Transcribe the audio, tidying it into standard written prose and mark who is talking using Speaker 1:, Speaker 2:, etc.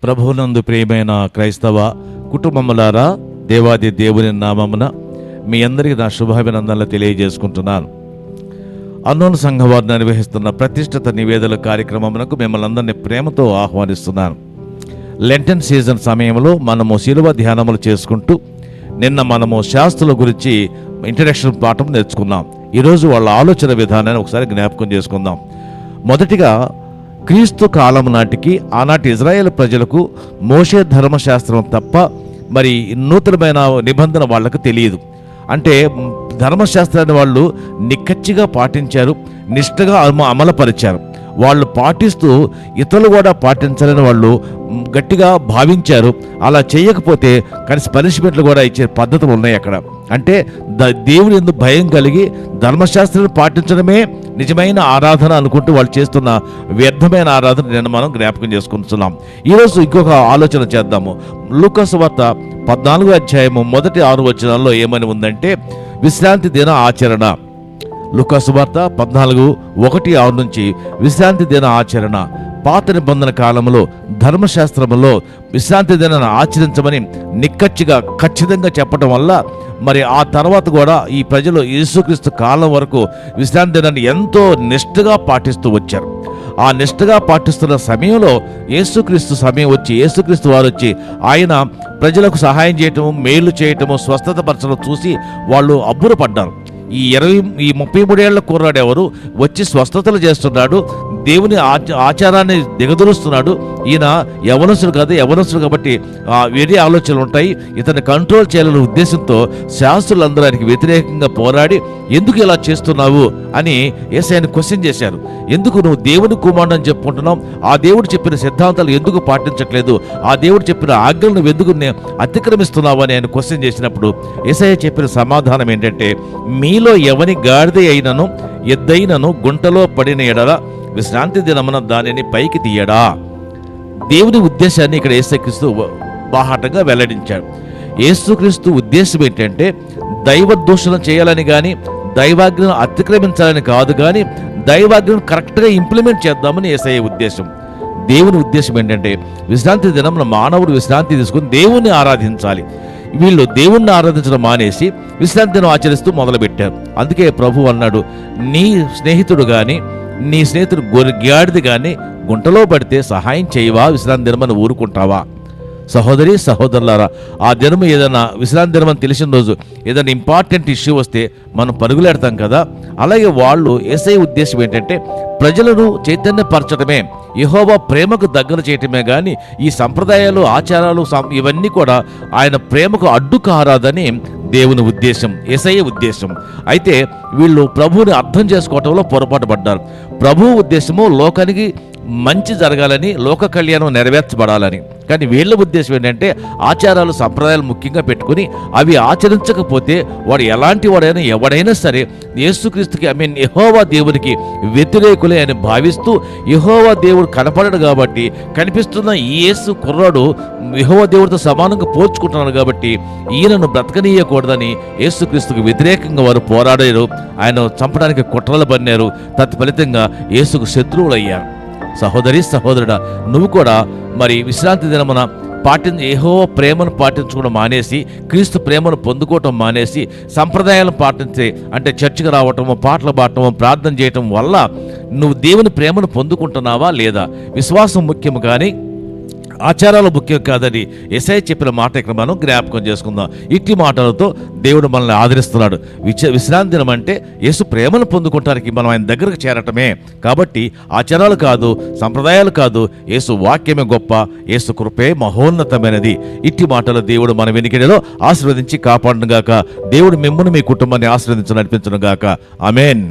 Speaker 1: ప్రభువునందు ప్రియమైన క్రైస్తవ కుటుంబములారా, దేవాది దేవుని నామమున మీ అందరికీ నా శుభాభినందనలు తెలియజేసుకుంటున్నాను. అన్నోన్ సంఘం వారు నిర్వహిస్తున్న ప్రతిష్ఠిత నివేదన కార్యక్రమమునకు మిమ్మల్ని అందరినీ ప్రేమతో ఆహ్వానిస్తున్నాను. లెంటన్ సీజన్ సమయంలో మనము శిలువ ధ్యానములు చేసుకుంటూ నిన్న మనము శాస్త్రుల గురించి ఇంట్రడక్షన్ పాఠం నేర్చుకున్నాం. ఈరోజు వాళ్ళ ఆలోచన విధానాన్ని ఒకసారి జ్ఞాపకం చేసుకుందాం. మొదటిగా క్రీస్తు కాలం నాటికి ఆనాటి ఇజ్రాయేల్ ప్రజలకు మోషే ధర్మశాస్త్రం తప్ప మరి నూతనమైన నిబంధన వాళ్ళకు తెలియదు. అంటే ధర్మశాస్త్రాన్ని వాళ్ళు నిక్కచ్చిగా పాటించారు, నిష్ఠగా అమలుపరిచారు. వాళ్ళు పాటిస్తూ ఇతరులు కూడా పాటించాలని వాళ్ళు గట్టిగా భావించారు. అలా చేయకపోతే కనీస పనిష్మెంట్లు కూడా ఇచ్చే పద్ధతులు ఉన్నాయి అక్కడ. అంటే దేవుని యందు భయం కలిగి ధర్మశాస్త్రాన్ని పాటించడమే నిజమైన ఆరాధన అనుకుంటూ వాళ్ళు చేస్తున్న వ్యర్థమైన ఆరాధన నిన్న మనం జ్ఞాపకం చేసుకుంటున్నాం. ఈరోజు ఇంకొక ఆలోచన చేద్దాము. లూకా సువార్త 14వ అధ్యాయము మొదటి 6 వచనాల్లో ఏమని ఉందంటే, విశ్రాంతి దిన ఆచరణ. లూకా సువార్త 14:1-6 నుంచి విశ్రాంతి దిన ఆచరణ. పాత నిబంధన కాలంలో ధర్మశాస్త్రంలో విశ్రాంతి దినాన్ని ఆచరించమని నిక్కచ్చిగా ఖచ్చితంగా చెప్పడం వల్ల మరి ఆ తర్వాత కూడా ఈ ప్రజలు యేసుక్రీస్తు కాలం వరకు విశ్రాంతి దినాన్ని ఎంతో నిష్ఠగా పాటిస్తూ వచ్చారు. ఆ నిష్ఠగా పాటిస్తున్న సమయంలో యేసుక్రీస్తు వారు వచ్చి ఆయన ప్రజలకు సహాయం చేయటము, మేలు చేయటము, స్వస్థత పరచడం చూసి వాళ్ళు అబ్బురపడ్డారు. ఈ 33 ఏళ్ల కుర్రాడు ఎవరు వచ్చి స్వస్థతలు చేస్తున్నాడు, దేవుని ఆచారాన్ని దిగదురుస్తున్నాడు, ఈయన యవనస్తుడు కాబట్టి వేరే ఆలోచనలు ఉంటాయి, ఇతన్ని కంట్రోల్ చేయాలనే ఉద్దేశంతో శాస్త్రులందరూ ఆయనకి వ్యతిరేకంగా పోరాడి ఎందుకు ఇలా చేస్తున్నావు అని యేసయ్యను క్వశ్చన్ చేశారు. ఎందుకు నువ్వు దేవుని కుమారుడు అని చెప్పుకుంటున్నావు, ఆ దేవుడు చెప్పిన సిద్ధాంతాలు ఎందుకు పాటించట్లేదు, ఆ దేవుడు చెప్పిన ఆజ్ఞలను ఎందుకు అతిక్రమిస్తున్నావు అని ఆయన క్వశ్చన్ చేసినప్పుడు యేసయ్య చెప్పిన సమాధానం ఏంటంటే, మీలో ఎవని గాడిద అయినను ఎద్దైనను గుంటలో పడిన ఎడల విశ్రాంతి దినమున దానిని పైకి తీయడా. దేవుని ఉద్దేశాన్ని ఇక్కడ యేసుక్రీస్తు బాహాటంగా వెల్లడించాడు. యేసుక్రీస్తు ఉద్దేశం ఏంటంటే దైవ దూషణ చేయాలని కానీ దైవాజ్ఞను అతిక్రమించాలని కాదు, కానీ దైవాజ్ఞను కరెక్ట్గా ఇంప్లిమెంట్ చేద్దామని యేసయ్య ఉద్దేశం. దేవుని ఉద్దేశం ఏంటంటే విశ్రాంతి దినమున మానవుడు విశ్రాంతి తీసుకుని దేవుణ్ణి ఆరాధించాలి. వీళ్ళు దేవుణ్ణి ఆరాధించడం మానేసి విశ్రాంతి దినం ఆచరిస్తూ మొదలుపెట్టారు. అందుకే ప్రభు అన్నాడు, నీ స్నేహితుడు కానీ నీ స్నేహితుడు గాడిద కానీ గుంటలో పడితే సహాయం చేయవా, విశ్రాంతి దినమని ఊరుకుంటావా? సహోదరి సహోదరులారా, ఆ దినము ఏదైనా విశ్రాంతి దినమని తెలిసిన రోజు ఏదైనా ఇంపార్టెంట్ ఇష్యూ వస్తే మనం పరుగులెడతాం కదా. అలాగే వాళ్ళు యేసయ్య ఉద్దేశం ఏంటంటే ప్రజలను చైతన్యపరచడమే, యెహోవా ప్రేమకు దగ్గర చేయటమే కానీ ఈ సంప్రదాయాలు ఆచారాలు ఇవన్నీ కూడా ఆయన ప్రేమకు అడ్డు కారాదని దేవుని ఉద్దేశం, యేసయ్య ఉద్దేశం. అయితే వీళ్ళు ప్రభువుని అర్థం చేసుకోవటంలో పొరపాటు పడ్డారు. ప్రభువు ఉద్దేశము లోకానికి మంచి జరగాలని, లోక కళ్యాణం నెరవేర్చబడాలని. కానీ వీళ్ళ ఉద్దేశం ఏంటంటే ఆచారాలు సంప్రదాయాలు ముఖ్యంగా పెట్టుకుని అవి ఆచరించకపోతే వాడు ఎలాంటి వాడైనా ఎవడైనా సరే యేసుక్రీస్తుకి యెహోవా దేవునికి వ్యతిరేకులే అని భావిస్తూ యెహోవా దేవుడు కనపడడు కాబట్టి కనిపిస్తున్న ఈ యేసు కుర్రాడు యెహోవా దేవుడితో సమానంగా పోల్చుకుంటున్నాడు కాబట్టి ఈయనను బ్రతకనీయకూడదని యేసుక్రీస్తుకు వ్యతిరేకంగా వారు పోరాడారు. ఆయన చంపడానికి కుట్రలు పన్నారు. తత్ఫలితంగా యేసుకు శత్రువులయ్యారు. సహోదరి సహోదరుడా, నువ్వు కూడా మరి విశ్రాంతి దినమున యెహోవా ప్రేమను పాటించుకోవడం మానేసి క్రీస్తు ప్రేమను పొందుకోవటం మానేసి సంప్రదాయాలను పాటించే అంటే చర్చికి రావటము, పాటలు పాడటము, ప్రార్థన చేయటం వల్ల నువ్వు దేవుని ప్రేమను పొందుకుంటున్నావా లేదా? విశ్వాసం ముఖ్యం కానీ ఆచారాలు ముఖ్యం కాదని యేసయ్య చెప్పిన మాట ఇక్కడ మనం జ్ఞాపకం చేసుకుందాం. ఇట్టి మాటలతో దేవుడు మనల్ని ఆదరిస్తున్నాడు. విశ్రాంతి దినం అంటే యేసు ప్రేమను పొందుకోవటానికి మనం ఆయన దగ్గరకు చేరటమే. కాబట్టి ఆచారాలు కాదు, సంప్రదాయాలు కాదు, యేసు వాక్యమే గొప్ప, యేసు కృపే మహోన్నతమైనది. ఇట్టి మాటలు దేవుడు మన వెనుకడిలో ఆశీర్వదించి కాపాడును గాక. దేవుడు మిమ్మల్ని మీ కుటుంబాన్ని ఆశీర్వదించి నడిపించును గాక. ఆమేన్.